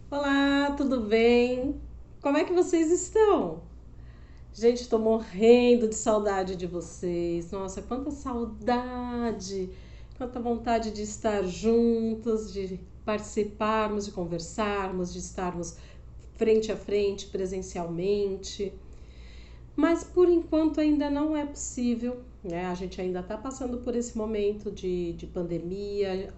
Olá, tudo bem? Como é que vocês estão? Gente, estou morrendo de saudade de vocês. Nossa, quanta saudade! Quanta vontade de estar juntos, de participarmos, de conversarmos, de estarmos frente a frente, presencialmente. Mas por enquanto ainda não é possível, né? A gente ainda está passando por esse momento de pandemia,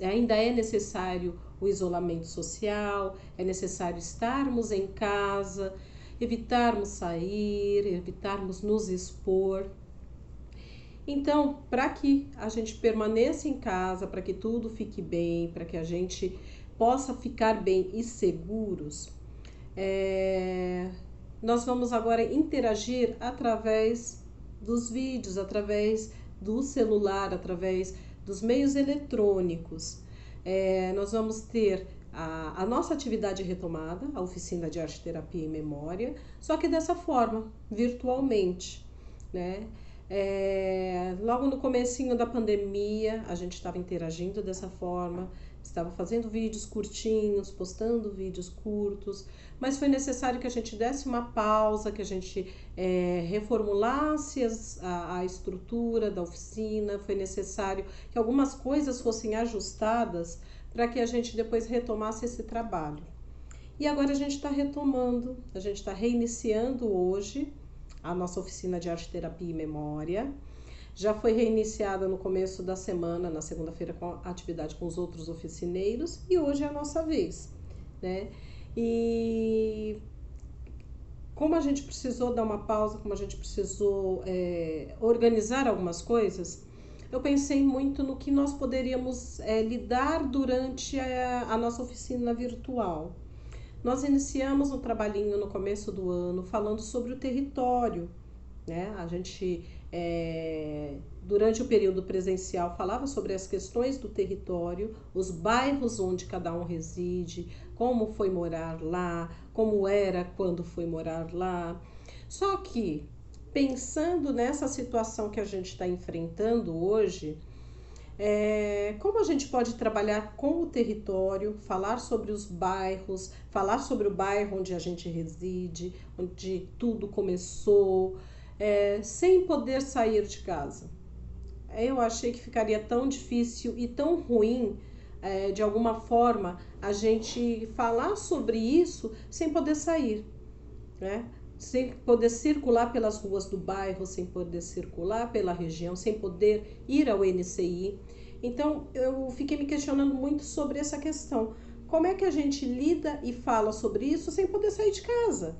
ainda é necessário o isolamento social, é necessário estarmos em casa, evitarmos sair, evitarmos nos expor. Então, para que a gente permaneça em casa, para que tudo fique bem, para que a gente possa ficar bem e seguros, é, nós vamos agora interagir através dos vídeos, através do celular, através dos meios eletrônicos. Nós vamos ter a nossa atividade retomada, a oficina de arte, terapia e memória, só que dessa forma, virtualmente, né? Logo no comecinho da pandemia, a gente estava interagindo dessa forma, estava fazendo vídeos curtinhos, postando vídeos curtos, mas foi necessário que a gente desse uma pausa, que a gente reformulasse a estrutura da oficina, foi necessário que algumas coisas fossem ajustadas para que a gente depois retomasse esse trabalho. E agora a gente está retomando, a gente está reiniciando hoje a nossa oficina de arte, terapia e memória. Já foi reiniciada no começo da semana, na segunda-feira, com a atividade com os outros oficineiros, e hoje é a nossa vez, né? E como a gente precisou dar uma pausa, como a gente precisou organizar algumas coisas, eu pensei muito no que nós poderíamos lidar durante a nossa oficina virtual. Nós iniciamos um trabalhinho no começo do ano falando sobre o território, né? A gente, durante o período presencial, falava sobre as questões do território, os bairros onde cada um reside, como foi morar lá, como era quando foi morar lá. Só que, pensando nessa situação que a gente está enfrentando hoje, como a gente pode trabalhar com o território, falar sobre os bairros, falar sobre o bairro onde a gente reside, onde tudo começou, sem poder sair de casa. Eu achei que ficaria tão difícil e tão ruim, de alguma forma, a gente falar sobre isso sem poder sair, né? Sem poder circular pelas ruas do bairro, sem poder circular pela região, sem poder ir ao NCI. Então, eu fiquei me questionando muito sobre essa questão. Como é que a gente lida e fala sobre isso sem poder sair de casa?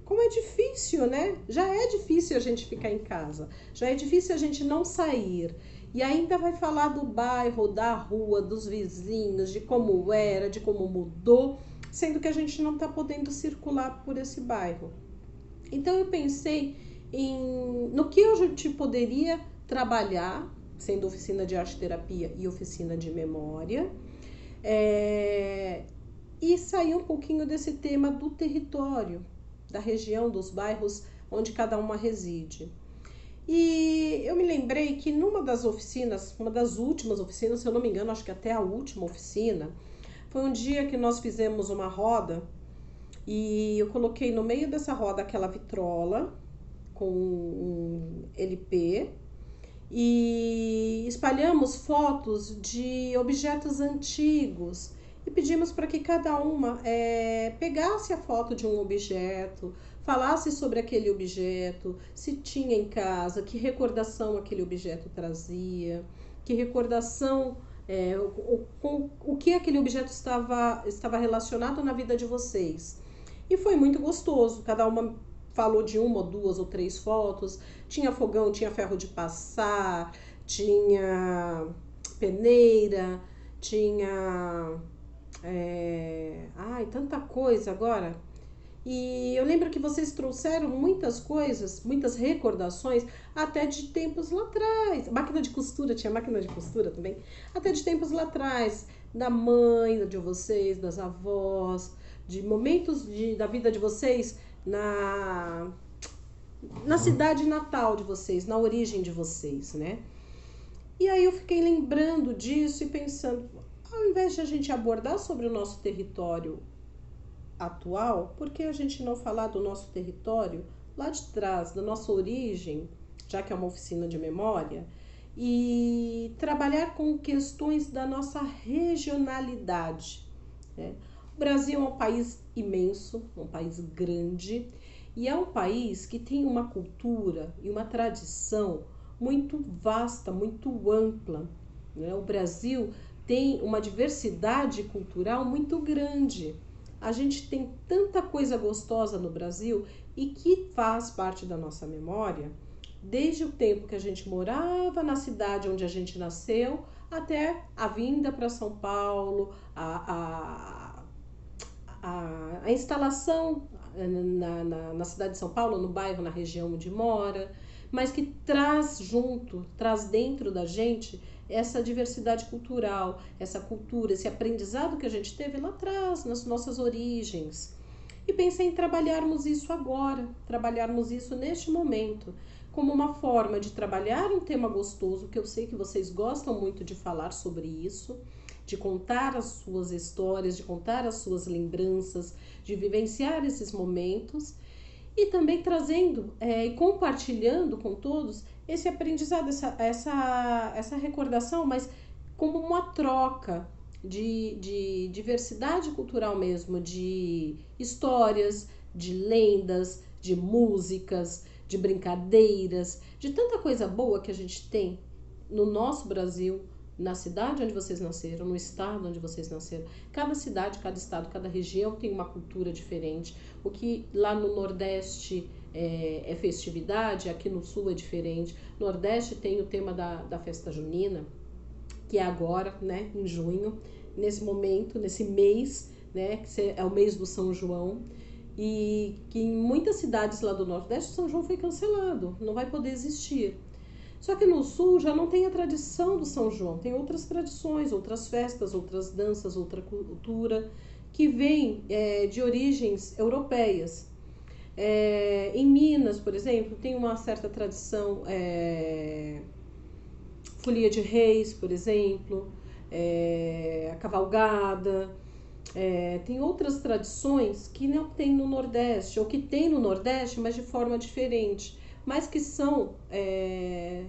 Como é difícil, né? Já é difícil a gente ficar em casa, já é difícil a gente não sair. E ainda vai falar do bairro, da rua, dos vizinhos, de como era, de como mudou, sendo que a gente não está podendo circular por esse bairro. Então eu pensei no que a gente poderia trabalhar, sendo oficina de arte terapia e oficina de memória, é, e sair um pouquinho desse tema do território, da região, dos bairros onde cada uma reside. E eu me lembrei que numa das oficinas, uma das últimas oficinas, se eu não me engano, acho que até a última oficina, foi um dia que nós fizemos uma roda e eu coloquei no meio dessa roda aquela vitrola com um LP e espalhamos fotos de objetos antigos e pedimos para que cada uma pegasse a foto de um objeto, falasse sobre aquele objeto, se tinha em casa, que recordação aquele objeto trazia, que recordação, o que aquele objeto estava relacionado na vida de vocês. E foi muito gostoso, cada uma falou de uma ou duas ou três fotos, tinha fogão, tinha ferro de passar, tinha peneira, tinha tanta coisa agora. E eu lembro que vocês trouxeram muitas coisas, muitas recordações, até de tempos lá atrás. Máquina de costura, tinha máquina de costura também. Até de tempos lá atrás, da mãe de vocês, das avós, de momentos da vida de vocês na cidade natal de vocês, na origem de vocês, né? E aí eu fiquei lembrando disso e pensando, ao invés de a gente abordar sobre o nosso território atual, por que a gente não falar do nosso território lá de trás, da nossa origem, já que é uma oficina de memória, e trabalhar com questões da nossa regionalidade, né? O Brasil é um país imenso, um país grande, e é um país que tem uma cultura e uma tradição muito vasta, muito ampla, né? O Brasil tem uma diversidade cultural muito grande. A gente tem tanta coisa gostosa no Brasil e que faz parte da nossa memória, desde o tempo que a gente morava na cidade onde a gente nasceu, até a vinda para São Paulo, a instalação na cidade de São Paulo, no bairro, na região onde mora, mas que traz junto, traz dentro da gente essa diversidade cultural, essa cultura, esse aprendizado que a gente teve lá atrás, nas nossas origens. E pensei em trabalharmos isso agora, trabalharmos isso neste momento, como uma forma de trabalhar um tema gostoso, que eu sei que vocês gostam muito de falar sobre isso, de contar as suas histórias, de contar as suas lembranças, de vivenciar esses momentos e também trazendo e compartilhando com todos esse aprendizado, essa recordação, mas como uma troca de diversidade cultural mesmo, de histórias, de lendas, de músicas, de brincadeiras, de tanta coisa boa que a gente tem no nosso Brasil, na cidade onde vocês nasceram, no estado onde vocês nasceram. Cada cidade, cada estado, cada região tem uma cultura diferente. O que lá no Nordeste é festividade, aqui no Sul é diferente. No Nordeste tem o tema da festa junina, que é agora, né, em junho, nesse momento, nesse mês, né, que é o mês do São João. E que em muitas cidades lá do Nordeste, São João foi cancelado, não vai poder existir. Só que no Sul já não tem a tradição do São João, tem outras tradições, outras festas, outras danças, outra cultura que vem de origens europeias. Em Minas, por exemplo, tem uma certa tradição, folia de reis, por exemplo, a cavalgada. Tem outras tradições que não tem no Nordeste, ou que tem no Nordeste, mas de forma diferente, mas que são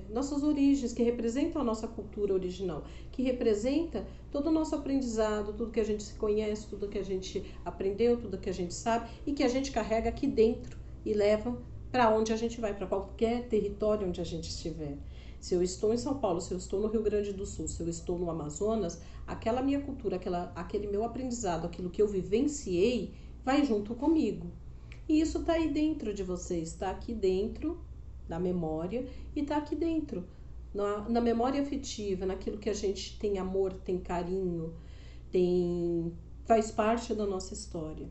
nossas origens, que representam a nossa cultura original, que representa todo o nosso aprendizado, tudo que a gente se conhece, tudo que a gente aprendeu, tudo que a gente sabe e que a gente carrega aqui dentro e leva para onde a gente vai, para qualquer território onde a gente estiver. Se eu estou em São Paulo, se eu estou no Rio Grande do Sul, se eu estou no Amazonas, aquela minha cultura, aquele meu aprendizado, aquilo que eu vivenciei, vai junto comigo. E isso está aí dentro de vocês, está aqui dentro da memória e está aqui dentro, na memória afetiva, naquilo que a gente tem amor, tem carinho, faz parte da nossa história.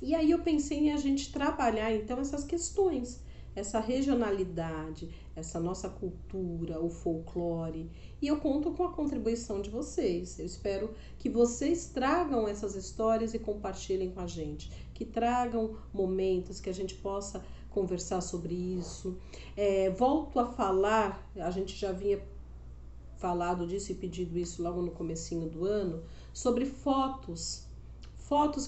E aí eu pensei em a gente trabalhar então essas questões, essa regionalidade, essa nossa cultura, o folclore. E eu conto com a contribuição de vocês. Eu espero que vocês tragam essas histórias e compartilhem com a gente, que tragam momentos que a gente possa conversar sobre isso. Volto a falar, a gente já havia falado disso e pedido isso logo no comecinho do ano, sobre fotos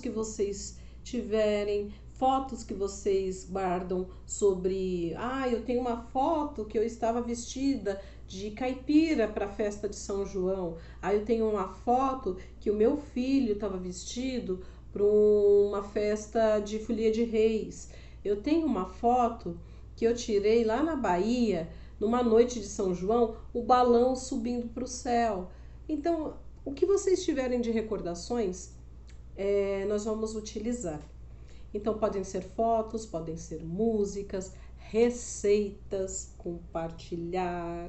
que vocês tiverem, fotos que vocês guardam sobre, eu tenho uma foto que eu estava vestida de caipira para a festa de São João, eu tenho uma foto que o meu filho estava vestido para uma festa de folia de reis, eu tenho uma foto que eu tirei lá na Bahia, numa noite de São João, o balão subindo para o céu. Então, o que vocês tiverem de recordações, nós vamos utilizar. Então podem ser fotos, podem ser músicas, receitas, compartilhar.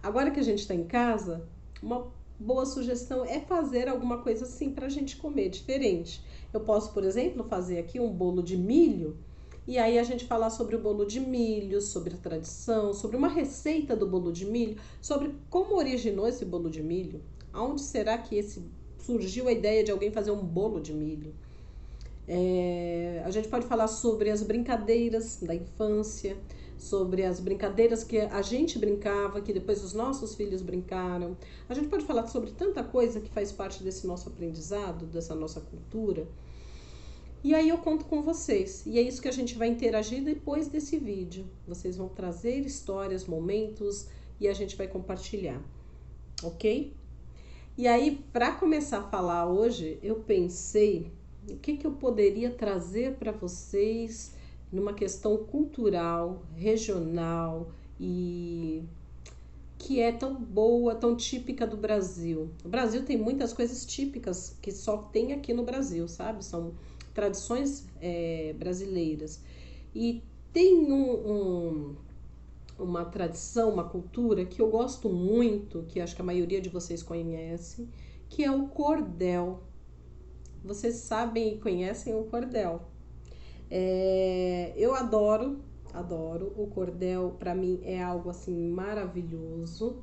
Agora que a gente está em casa, uma boa sugestão é fazer alguma coisa assim para a gente comer diferente. Eu posso, por exemplo, fazer aqui um bolo de milho e aí a gente falar sobre o bolo de milho, sobre a tradição, sobre uma receita do bolo de milho, sobre como originou esse bolo de milho, aonde será que surgiu a ideia de alguém fazer um bolo de milho. A gente pode falar sobre as brincadeiras da infância, sobre as brincadeiras que a gente brincava, que depois os nossos filhos brincaram. A gente pode falar sobre tanta coisa que faz parte desse nosso aprendizado, dessa nossa cultura. E aí eu conto com vocês. E é isso que a gente vai interagir depois desse vídeo. Vocês vão trazer histórias, momentos e a gente vai compartilhar, ok? E aí, para começar a falar hoje, eu pensei o que eu poderia trazer para vocês numa questão cultural, regional e que é tão boa, tão típica do Brasil. O Brasil tem muitas coisas típicas que só tem aqui no Brasil, sabe? São tradições brasileiras. E tem uma tradição, uma cultura que eu gosto muito, que acho que a maioria de vocês conhece, que é o cordel. Vocês sabem e conhecem o cordel. Eu adoro o cordel. Para mim é algo assim maravilhoso.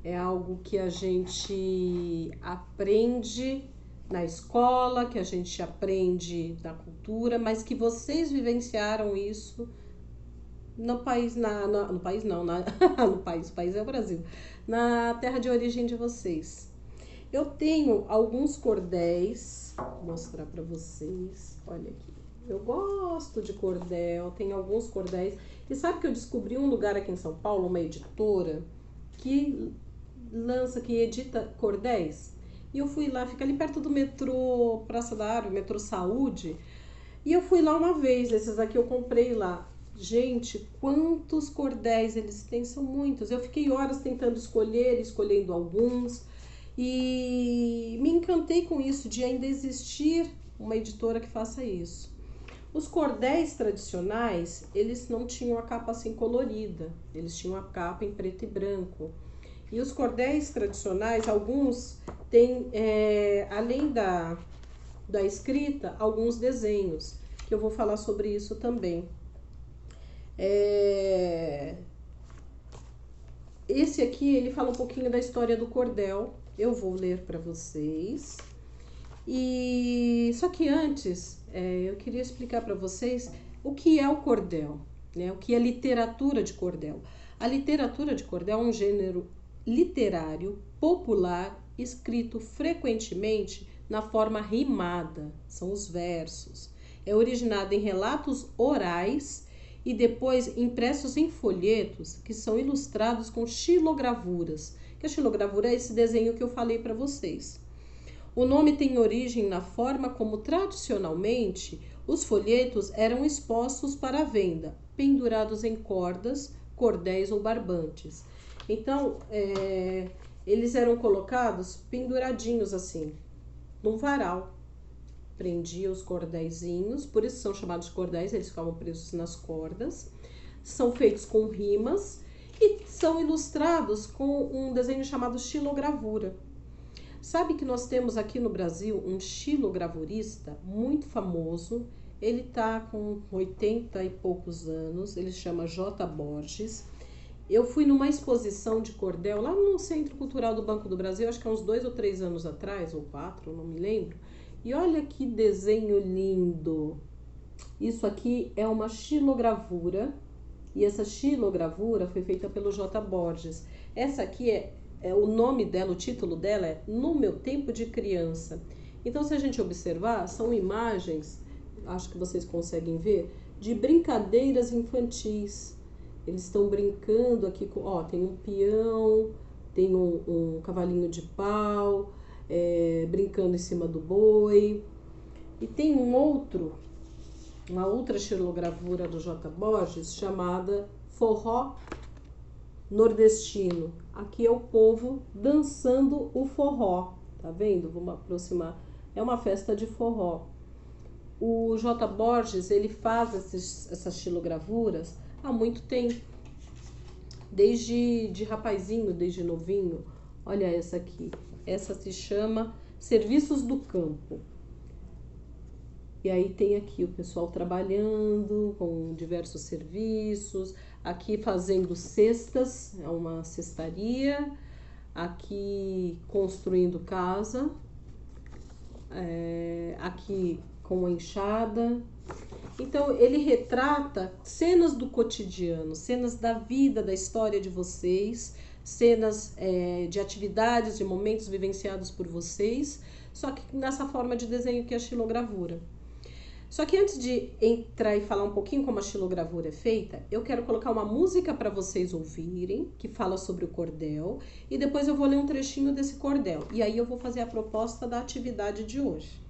É algo que a gente aprende na escola, que a gente aprende na cultura, mas que vocês vivenciaram isso no país, no país não, no país, o país é o Brasil, na terra de origem de vocês. Eu tenho alguns cordéis, vou mostrar para vocês, olha aqui. Eu gosto de cordel, tem alguns cordéis. E sabe que eu descobri um lugar aqui em São Paulo, uma editora, que que edita cordéis? E eu fui lá, fica ali perto do metrô Praça da Árvore, metrô Saúde. E eu fui lá uma vez, esses aqui eu comprei lá. Gente, quantos cordéis eles têm, são muitos. Eu fiquei horas tentando escolhendo alguns. E me encantei com isso, de ainda existir uma editora que faça isso. Os cordéis tradicionais, eles não tinham a capa assim colorida, eles tinham a capa em preto e branco. E os cordéis tradicionais, alguns têm, além da escrita, alguns desenhos, que eu vou falar sobre isso também. Esse aqui, ele fala um pouquinho da história do cordel, eu vou ler para vocês. E só que antes, eu queria explicar para vocês o que é o cordel, né? O que é literatura de cordel. A literatura de cordel é um gênero literário popular escrito frequentemente na forma rimada, são os versos. É originado em relatos orais e depois impressos em folhetos que são ilustrados com xilogravuras. Que a xilogravura é esse desenho que eu falei para vocês. O nome tem origem na forma como tradicionalmente os folhetos eram expostos para venda, pendurados em cordas, cordéis ou barbantes. Então, eles eram colocados penduradinhos assim, num varal. Prendia os cordéisinhos, por isso são chamados de cordéis, eles ficavam presos nas cordas. São feitos com rimas e são ilustrados com um desenho chamado xilogravura. Sabe que nós temos aqui no Brasil um xilogravurista muito famoso, ele tá com 80 e poucos anos, ele se chama J. Borges. Eu fui numa exposição de cordel lá no Centro Cultural do Banco do Brasil, acho que há uns 2 ou 3 anos atrás, ou 4, não me lembro. E olha que desenho lindo! Isso aqui é uma xilogravura, e essa xilogravura foi feita pelo J. Borges. Essa aqui o nome dela, o título dela é No Meu Tempo de Criança. Então, se a gente observar, são imagens, acho que vocês conseguem ver, de brincadeiras infantis. Eles estão brincando aqui com, tem um peão, tem um cavalinho de pau, brincando em cima do boi. E tem uma outra xilogravura do J. Borges chamada Forró Nordestino. Aqui é o povo dançando o forró, tá vendo? Vamos aproximar. É uma festa de forró. O J. Borges, ele faz essas xilogravuras há muito tempo. Desde rapazinho, desde novinho. Olha essa aqui. Essa se chama Serviços do Campo. E aí tem aqui o pessoal trabalhando com diversos serviços. Aqui fazendo cestas, é uma cestaria. Aqui construindo casa. Aqui com a enxada. Então, ele retrata cenas do cotidiano, cenas da vida, da história de vocês, cenas de atividades, de momentos vivenciados por vocês, só que nessa forma de desenho que é a xilogravura. Só que antes de entrar e falar um pouquinho como a xilogravura é feita, eu quero colocar uma música para vocês ouvirem, que fala sobre o cordel, e depois eu vou ler um trechinho desse cordel. E aí eu vou fazer a proposta da atividade de hoje.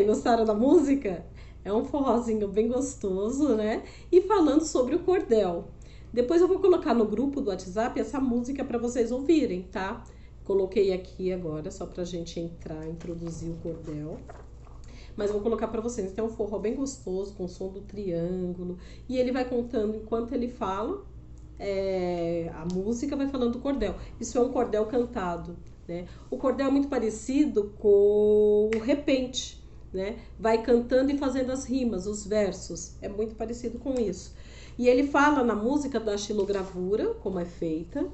Gostaram da música? É um forrozinho bem gostoso, né? E falando sobre o cordel. Depois eu vou colocar no grupo do WhatsApp essa música para vocês ouvirem, tá? Coloquei aqui agora só pra gente entrar, introduzir o cordel. Mas eu vou colocar para vocês. Então, é um forró bem gostoso, com o som do triângulo. E ele vai contando enquanto ele fala, a música vai falando do cordel. Isso é um cordel cantado, né? O cordel é muito parecido com o repente, né? Vai cantando e fazendo as rimas, os versos. É muito parecido com isso. E ele fala na música da xilogravura, como é feita,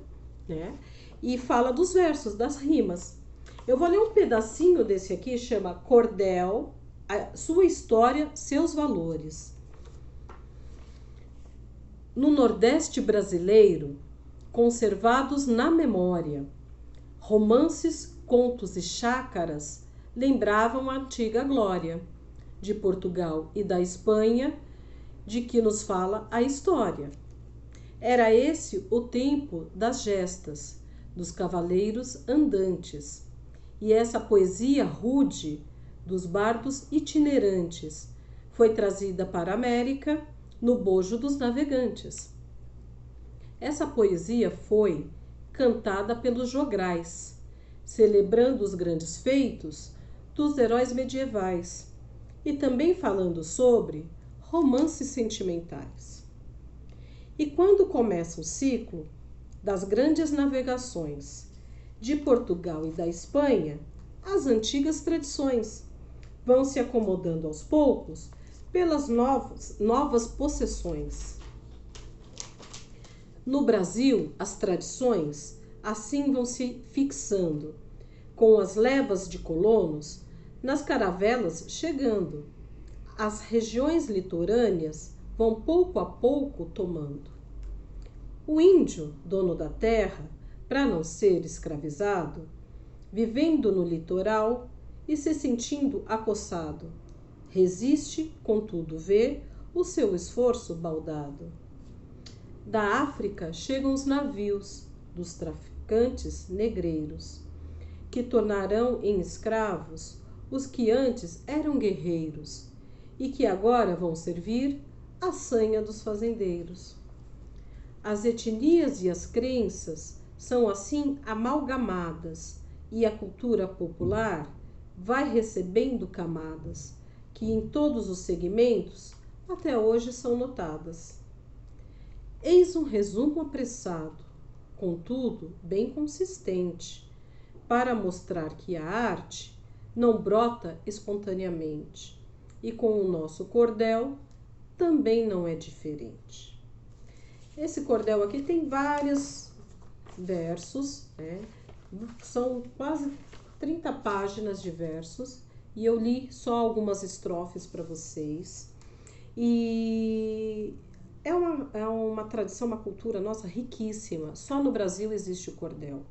né? E fala dos versos, das rimas. Eu vou ler um pedacinho desse aqui, chama Cordel, sua história, seus valores. No Nordeste brasileiro, conservados na memória, romances, contos e chácaras lembravam a antiga glória de Portugal e da Espanha, de que nos fala a história. Era esse o tempo das gestas, dos cavaleiros andantes, e essa poesia rude dos bardos itinerantes foi trazida para a América no bojo dos navegantes. Essa poesia foi cantada pelos jograis, celebrando os grandes feitos dos heróis medievais e também falando sobre romances sentimentais. E quando começa o ciclo das grandes navegações de Portugal e da Espanha, as antigas tradições vão se acomodando aos poucos pelas novas possessões. No Brasil, as tradições assim vão se fixando, com as levas de colonos nas caravelas chegando. As regiões litorâneas vão pouco a pouco tomando. O índio, dono da terra, para não ser escravizado, vivendo no litoral e se sentindo acossado, resiste, contudo vê o seu esforço baldado. Da África chegam os navios dos traficantes negreiros, que tornarão em escravos os que antes eram guerreiros e que agora vão servir a sanha dos fazendeiros. As etnias e as crenças são assim amalgamadas e a cultura popular vai recebendo camadas que em todos os segmentos até hoje são notadas. Eis um resumo apressado, contudo bem consistente, para mostrar que a arte não brota espontaneamente e com o nosso cordel também não é diferente. Esse cordel aqui tem vários versos, né? São quase 30 páginas de versos e eu li só algumas estrofes para vocês. E é uma tradição, uma cultura nossa riquíssima. Só no Brasil existe o cordel.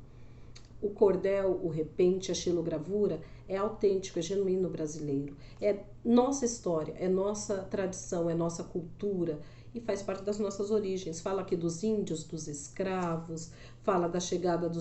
O cordel, o repente, a xilogravura é autêntico, é genuíno brasileiro. É nossa história, é nossa tradição, é nossa cultura e faz parte das nossas origens. Fala aqui dos índios, dos escravos, fala da chegada dos